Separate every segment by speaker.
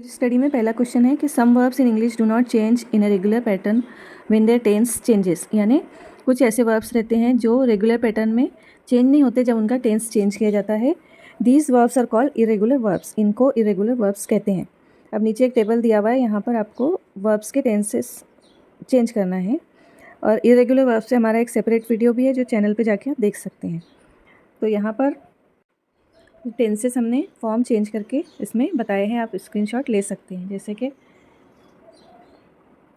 Speaker 1: Study में पहला question है कि some verbs in English do not change in a regular pattern when their tense changes, यानी कुछ ऐसे वर्ब्स रहते हैं जो रेगुलर पैटर्न में चेंज नहीं होते जब उनका टेंस चेंज किया जाता है। These verbs are called irregular verbs, इनको इरेगुलर वर्ब्स कहते हैं। अब नीचे एक टेबल दिया हुआ है, यहाँ पर आपको वर्ब्स के टेंसेस चेंज करना है और इरेगुलर वर्ब्स से हमारा एक सेपरेट वीडियो भी है जो चैनल पर जाके आप देख सकते हैं। तो यहाँ पर टेंसेस हमने फॉर्म चेंज करके इसमें बताए हैं, आप स्क्रीनशॉट ले सकते हैं। जैसे कि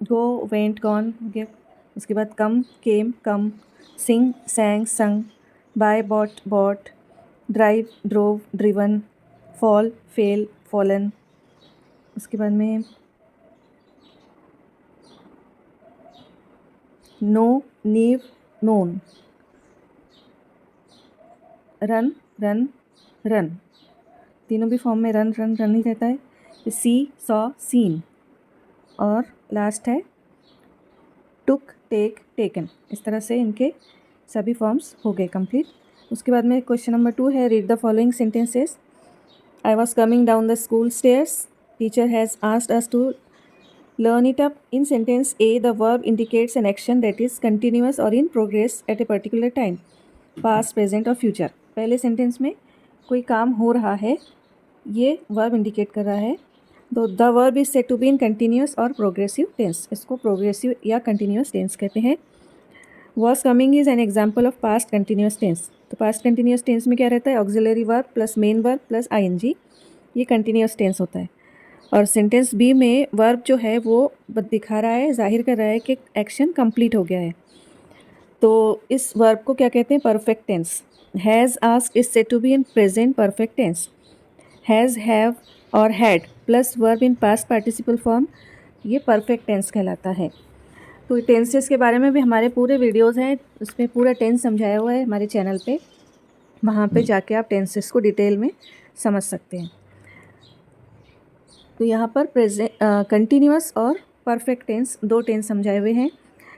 Speaker 1: गो, वेंट, गॉन हो गया, उसके बाद कम, केम, कम, sing, sang, sung, buy, bought, bought, drive, drove, driven, fall, fell, fallen. उसके बाद में नो, नीव, नोन, रन, रन, रन, तीनों भी फॉर्म में रन रन रन ही रहता है। सी, सॉ, सीन, और लास्ट है टुक, टेक, टेकन। इस तरह से इनके सभी फॉर्म्स हो गए कंप्लीट। उसके बाद में क्वेश्चन नंबर 2 है, read the following sentences. I was coming down the school stairs, teacher has asked us to learn it up. In sentence A, the verb indicates an action that is continuous or in progress at a particular time, past, present और future। पहले sentence में कोई काम हो रहा है, ये verb indicate कर रहा है। तो the verb is said to be in continuous और प्रोग्रेसिव टेंस, इसको प्रोग्रेसिव या कंटिन्यूस टेंस कहते हैं। Was coming is an example of past continuous tense. तो पास्ट कंटिन्यूस टेंस में क्या रहता है, auxiliary verb plus main verb plus ING, ये कंटिन्यूस टेंस होता है। और सेंटेंस बी में वर्ब जो है वो दिखा रहा है, जाहिर कर रहा है कि एक्शन कंप्लीट हो गया है। तो इस वर्ब को क्या कहते हैं, perfect tense. Has asked is said to be in present perfect tense. Has, have और had plus verb in past participle form, ये परफेक्ट टेंस कहलाता है। तो टेंसेस के बारे में भी हमारे पूरे वीडियोस हैं, उसमें पूरा टेंस समझाया हुआ है हमारे चैनल पे, वहाँ पे जाके आप टेंसेस को डिटेल में समझ सकते हैं। तो यहाँ पर कंटिन्यूस और परफेक्ट टेंस, दो टेंस समझाए हुए हैं।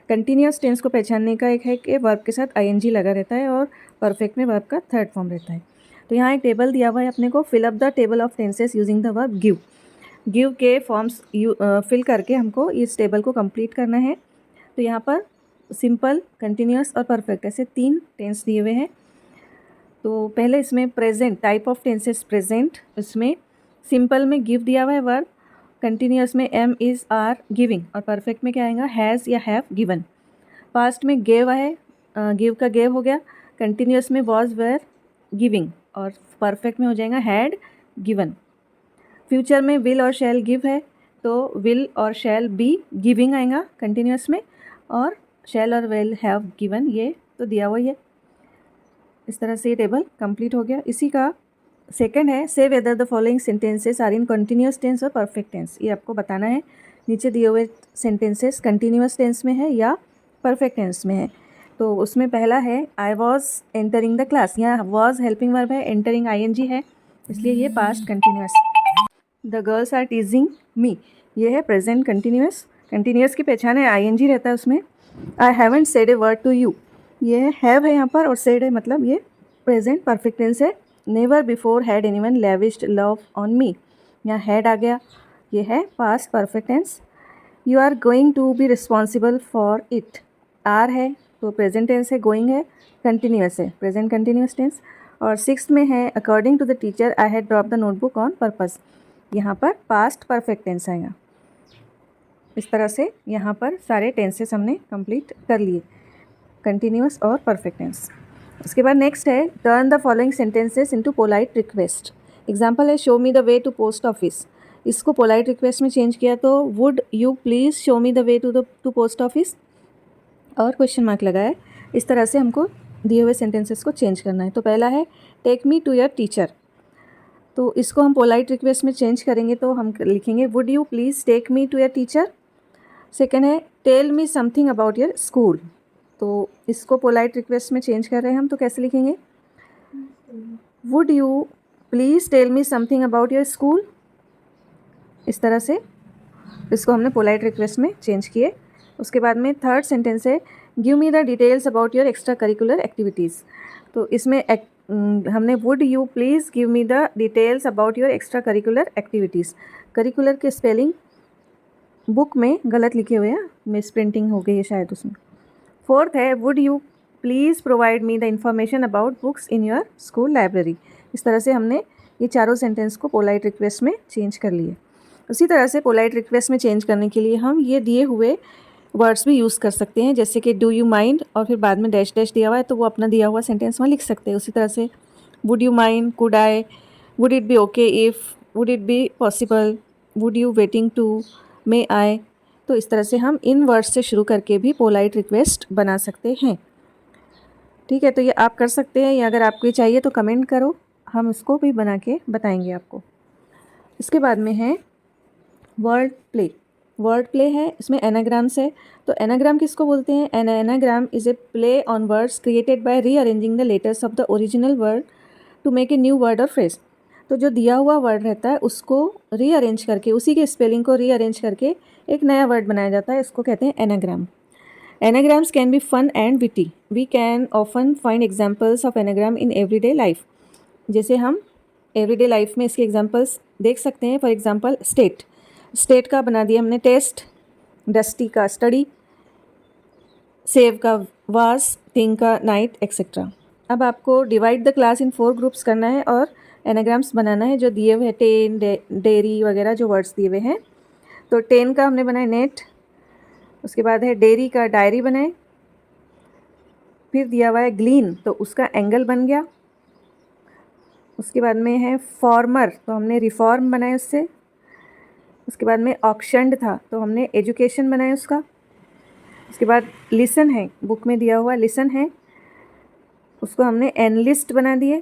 Speaker 1: कंटिन्यूस टेंस को पहचानने का एक है कि वर्ब के साथ ING लगा रहता है और परफेक्ट में वर्ब का थर्ड फॉर्म रहता है। तो यहाँ एक टेबल दिया हुआ है अपने को, fill up the table of tenses using the verb give. Give के फॉर्म्स फिल करके हमको इस टेबल को कंप्लीट करना है। तो यहाँ पर सिंपल, कंटिन्यूस और परफेक्ट, ऐसे 3 टेंस दिए हुए हैं। तो पहले इसमें present, type of tenses present, इसमें सिंपल में गिव दिया हुआ है वर्ब, कंटिन्यूस में एम, इज़, आर, गिविंग, और परफेक्ट में क्या आएगा, हैज़ या हैव गिवन। पास्ट में गेव है, गिव का गेव हो गया, कंटिन्यूस में वॉज, वेर, गिविंग, और परफेक्ट में हो जाएगा हैड, गिवन। फ्यूचर में विल और शैल गिव है, तो विल और शैल बी गिविंग आएगा कंटिन्यूस में, और शैल और विल हैव गिवन, ये तो दिया हुआ ही है। इस तरह से ये टेबल कंप्लीट हो गया। इसी का सेकंड है, say whether the following sentences are in continuous tense और परफेक्ट टेंस। ये आपको बताना है, नीचे दिए हुए सेंटेंसेस कंटिन्यूस टेंस में है या परफेक्ट टेंस में है। तो उसमें पहला है, I was entering the class, यहाँ वॉज हेल्पिंग वर्ब है, एंटरिंग ING है, इसलिए ये past continuous. The girls are teasing me, ये है प्रेजेंट कंटिन्यूस। कंटिन्यूस की पहचान है ING रहता है उसमें। I haven't said a word to you, ये है हैव है यहाँ पर, और सेड है मतलब ये प्रेजेंट परफेक्ट टेंस है। Never before had anyone lavished love on me, यहाँ हैड आ गया, ये है past perfect tense. You are going to be responsible for it, are है तो प्रेजेंट टेंस है, गोइंग है कंटिन्यूस है, प्रेजेंट कंटिन्यूस टेंस। और 6th में है, according to the teacher I had drop the notebook on purpose, यहाँ पर पास्ट परफेक्ट टेंस आएगा। इस तरह से यहाँ पर सारे टेंसेस हमने कंप्लीट कर लिए, कंटिन्यूस और परफेक्ट टेंस। उसके बाद नेक्स्ट है, turn the following sentences into polite request. Example है, show me the way to post office, इसको पोलाइट रिक्वेस्ट में चेंज किया तो would you please show me the way to post office, और question mark लगाया। इस तरह से हमको दिए हुए सेंटेंसेस को चेंज करना है। तो पहला है, take me to your teacher, तो इसको हम पोलाइट रिक्वेस्ट में चेंज करेंगे तो हम लिखेंगे would you please take me to your teacher. Second है, tell me something about your school, तो इसको पोलाइट रिक्वेस्ट में चेंज कर रहे हैं हम, तो कैसे लिखेंगे, would you please tell me something about your school. इस तरह से इसको हमने पोलाइट रिक्वेस्ट में चेंज किए। उसके बाद में थर्ड सेंटेंस है give me the details about your extra curricular activities. तो इसमें हमने would you please give me the details about your extra curricular activities. Curricular के स्पेलिंग बुक में गलत लिखे हुए हैं, मिस प्रिंटिंग हो गई है शायद उसमें। फोर्थ है would you please provide me the information about books in your school library. इस तरह से हमने ये चारों सेंटेंस को पोलाइट रिक्वेस्ट में चेंज कर लिए। उसी तरह से पोलाइट रिक्वेस्ट में चेंज करने के लिए हम ये दिए हुए वर्ड्स भी यूज़ कर सकते हैं, जैसे कि डू यू माइंड और फिर बाद में डैश डैश दिया हुआ है तो वो अपना दिया हुआ सेंटेंस वहाँ लिख सकते हैं। उसी तरह से would you mind, could I, would it be okay if, would it be possible, would you waiting to, may I. तो इस तरह से हम इन वर्ड्स से शुरू करके भी पोलाइट रिक्वेस्ट बना सकते हैं। ठीक है, तो ये आप कर सकते हैं, या अगर आपको ये चाहिए तो कमेंट करो, हम इसको भी बना के बताएंगे आपको। इसके बाद में है वर्ड प्ले। वर्ड प्ले है, इसमें एनाग्राम्स है। तो एनाग्राम किसको बोलते हैं? An anagram is a play on words created by rearranging the letters of the original word to make a new word और फ्रेज। तो जो दिया हुआ वर्ड रहता है उसको रीअरेंज करके, उसी के स्पेलिंग को रीअरेंज करके एक नया वर्ड बनाया जाता है, इसको कहते हैं anagram. Anagrams can be fun and witty. We can often find examples of anagram in everyday life. जैसे हम एवरीडे लाइफ में इसके एग्जांपल्स देख सकते हैं। फॉर एग्जांपल स्टेट, स्टेट का बना दिया हमने टेस्ट, डस्टी का स्टडी, सेव का वास, थिंग का नाइट, एक्सेट्रा। अब आपको divide the class in 4 groups करना है और एनाग्राम्स बनाना है जो दिए हुए हैं, टेन, डेयरी वगैरह जो वर्ड्स दिए हुए हैं। तो टेन का हमने बनाया नेट, उसके बाद है डेयरी का डायरी बनाए, फिर दिया हुआ है ग्लीन तो उसका एंगल बन गया। उसके बाद में है फॉर्मर तो हमने रिफॉर्म बनाए उससे। उसके बाद में ऑक्शन्ड था तो हमने एजुकेशन बनाया उसका। उसके बाद लिसन है, बुक में दिया हुआ लिसन है, उसको हमने एनलिस्ट बना दिए।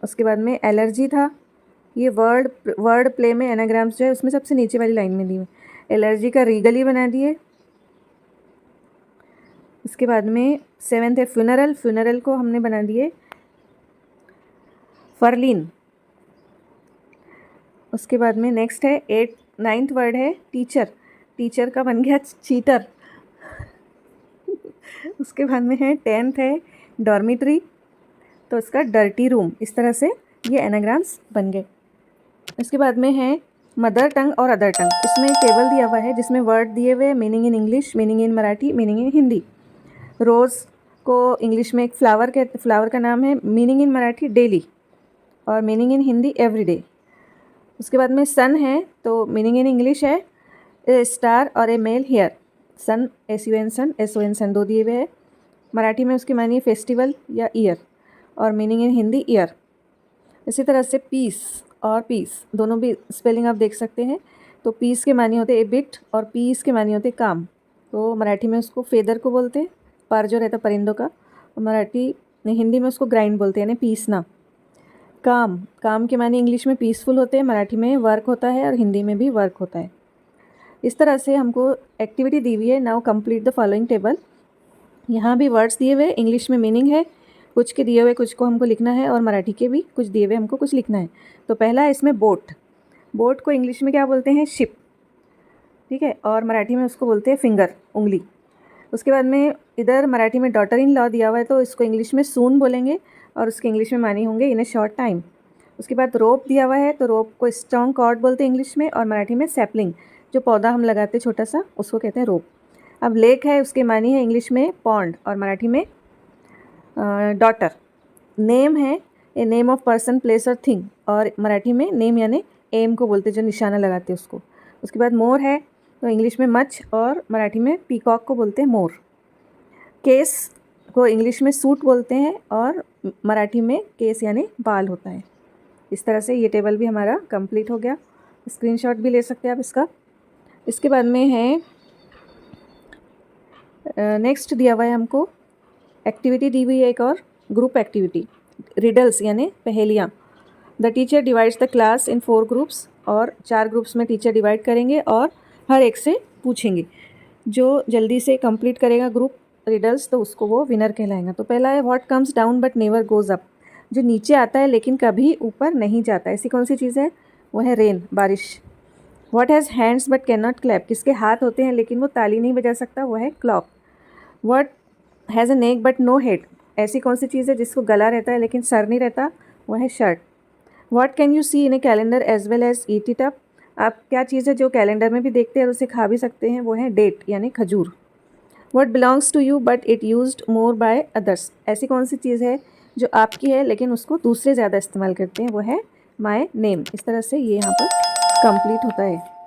Speaker 1: उसके बाद में एलर्जी था, ये वर्ड प्ले में एनाग्राम्स जो है उसमें सबसे नीचे वाली लाइन में दी हुई, एलर्जी का रीगली बना दिए। उसके बाद में 7th है फ्यूनरल, फ्यूनरल को हमने बना दिए फरलिन। उसके बाद में नेक्स्ट है 9th वर्ड है टीचर, टीचर का बन गया चीटर। उसके बाद में है 10th है डॉर्मिटरी तो इसका डर्टी रूम। इस तरह से ये एनाग्राम्स बन गए। इसके बाद में है मदर टंग और अदर टंग। इसमें एक टेबल दिया हुआ है जिसमें वर्ड दिए हुए, meaning in English, meaning in Marathi, meaning in Hindi. Rose को इंग्लिश में एक फ्लावर का नाम है, मीनिंग इन मराठी डेली और मीनिंग इन हिंदी एवरीडे। उसके बाद में सन है तो मीनिंग इन इंग्लिश है ए स्टार और ए मेल हेयर। सन SUN सन, SON सन दो दिए हुए हैं। मराठी में उसकी मानिए फेस्टिवल या ईयर और मीनिंग इन हिंदी ईयर। इसी तरह से पीस और पीस दोनों भी स्पेलिंग आप देख सकते हैं। तो पीस के मानी होते ए बिट और पीस के मानी होते काम। तो मराठी में उसको फेदर को बोलते हैं, पर जो रहता परिंदों का, और हिंदी में उसको ग्राइंड बोलते हैं, यानी पीसना। काम, काम के मानी इंग्लिश में पीसफुल होते हैं, मराठी में वर्क होता है और हिंदी में भी वर्क होता है। इस तरह से हमको एक्टिविटी दी हुई है। Now complete the following table. यहाँ भी वर्ड्स दिए हुए, इंग्लिश में मीनिंग है, कुछ के दिए हुए कुछ को हमको लिखना है और मराठी के भी कुछ दिए हुए हमको कुछ लिखना है। तो पहला है इसमें बोट। बोट को इंग्लिश में क्या बोलते हैं? शिप, ठीक है, और मराठी में उसको बोलते हैं फिंगर, उंगली। उसके बाद में इधर मराठी में डॉटर इन लॉ दिया हुआ है तो इसको इंग्लिश में सून बोलेंगे और उसके इंग्लिश में मानी होंगे इन ए शॉर्ट टाइम। उसके बाद रोप दिया हुआ है तो रोप को स्ट्रॉन्ग कॉर्ड बोलते हैं इंग्लिश में और मराठी में सैपलिंग, जो पौधा हम लगाते हैं छोटा सा, उसको कहते हैं रोप। अब लेक है, उसके मानी है इंग्लिश में पॉन्ड और मराठी में डॉटर। नेम है a name of person, place और थिंग और मराठी में नेम यानी एम को बोलते हैं, जो निशाना लगाते हैं उसको। उसके बाद मोर है तो इंग्लिश में मच और मराठी में पीकॉक को बोलते हैं मोर। केस को इंग्लिश में सूट बोलते हैं और मराठी में केस यानी बाल होता है। इस तरह से ये टेबल भी हमारा कंप्लीट हो गया। स्क्रीनशॉट भी ले सकते हैं आप इसका। इसके बाद में है नेक्स्ट दिया हुआ है हमको एक्टिविटी दी हुई है एक और, ग्रुप एक्टिविटी, रिडल्स यानी पहेलियाँ। The teacher divides the class in 4 groups और 4 ग्रुप्स में टीचर डिवाइड करेंगे और हर एक से पूछेंगे। जो जल्दी से कंप्लीट करेगा ग्रुप रिडल्स तो उसको वो विनर कहलाएगा। तो पहला है what comes down but never goes up, जो नीचे आता है लेकिन कभी ऊपर नहीं जाता, ऐसी कौन सी चीज़ है? वो है रेन, बारिश। What has hands but can not clap, किसके हाथ होते हैं लेकिन वो ताली नहीं बजा सकता, वो है clock. What has a neck but no head, ऐसी कौन सी चीज़ है जिसको गला रहता है लेकिन सर नहीं रहता, वो है shirt. What can you see in a calendar as well as eat it up, आप क्या चीज़ है जो कैलेंडर में भी देखते हैं और उसे खा भी सकते हैं, वो है डेट यानी खजूर। What belongs to you but it used more by others, ऐसी कौन सी चीज़ है जो आपकी है लेकिन उसको दूसरे ज़्यादा इस्तेमाल करते हैं, वो है माय नेम। इस तरह से ये यहाँ पर कंप्लीट होता है।